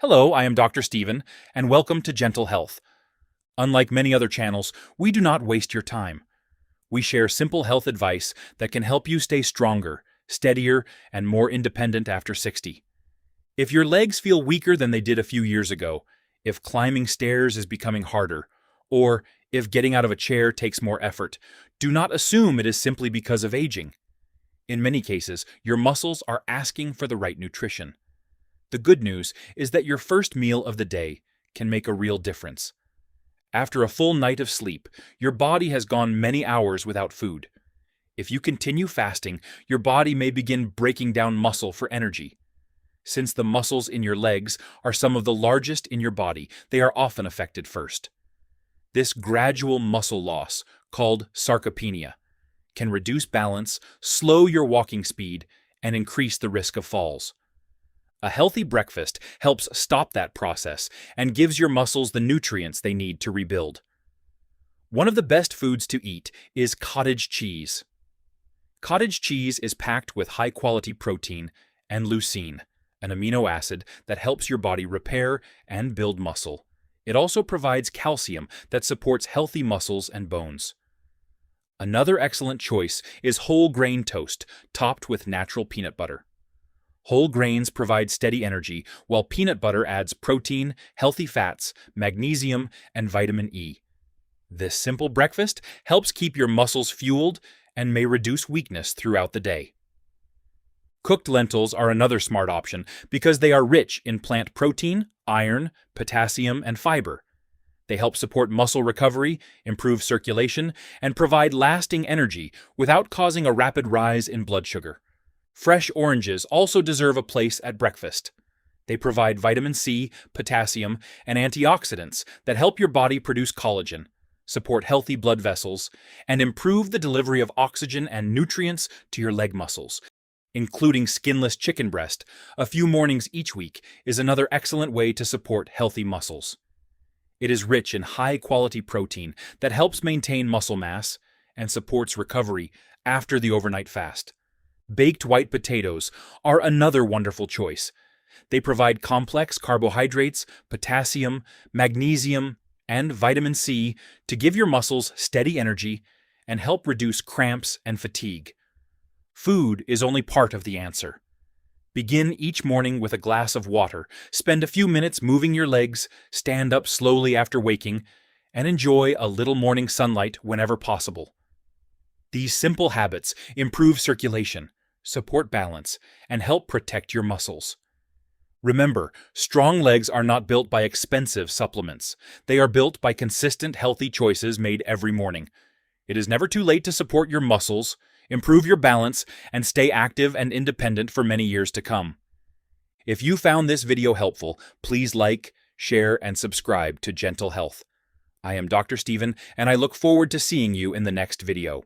Hello, I am Dr. Steven, and welcome to Gentle Health. Unlike many other channels, we do not waste your time. We share simple health advice that can help you stay stronger, steadier, and more independent after 60. If your legs feel weaker than they did a few years ago, if climbing stairs is becoming harder, or if getting out of a chair takes more effort, do not assume it is simply because of aging. In many cases, your muscles are asking for the right nutrition. The good news is that your first meal of the day can make a real difference. After a full night of sleep, your body has gone many hours without food. If you continue fasting, your body may begin breaking down muscle for energy. Since the muscles in your legs are some of the largest in your body, they are often affected first. This gradual muscle loss, called sarcopenia, can reduce balance, slow your walking speed, and increase the risk of falls. A healthy breakfast helps stop that process and gives your muscles the nutrients they need to rebuild. One of the best foods to eat is cottage cheese. Cottage cheese is packed with high-quality protein and leucine, an amino acid that helps your body repair and build muscle. It also provides calcium that supports healthy muscles and bones. Another excellent choice is whole grain toast topped with natural peanut butter. Whole grains provide steady energy, while peanut butter adds protein, healthy fats, magnesium, and vitamin E. This simple breakfast helps keep your muscles fueled and may reduce weakness throughout the day. Cooked lentils are another smart option because they are rich in plant protein, iron, potassium, and fiber. They help support muscle recovery, improve circulation, and provide lasting energy without causing a rapid rise in blood sugar. Fresh oranges also deserve a place at breakfast. They provide vitamin C, potassium, and antioxidants that help your body produce collagen, support healthy blood vessels, and improve the delivery of oxygen and nutrients to your leg muscles. Including skinless chicken breast, a few mornings each week is another excellent way to support healthy muscles. It is rich in high-quality protein that helps maintain muscle mass and supports recovery after the overnight fast. Baked white potatoes are another wonderful choice. They provide complex carbohydrates, potassium, magnesium, and vitamin C to give your muscles steady energy and help reduce cramps and fatigue. Food is only part of the answer. Begin each morning with a glass of water, spend a few minutes moving your legs, stand up slowly after waking, and enjoy a little morning sunlight whenever possible. These simple habits improve circulation, support balance, and help protect your muscles. Remember, strong legs are not built by expensive supplements. They are built by consistent, healthy choices made every morning. It is never too late to support your muscles, improve your balance, and stay active and independent for many years to come. If you found this video helpful, please like, share, and subscribe to Gentle Health. I am Dr. Steven, and I look forward to seeing you in the next video.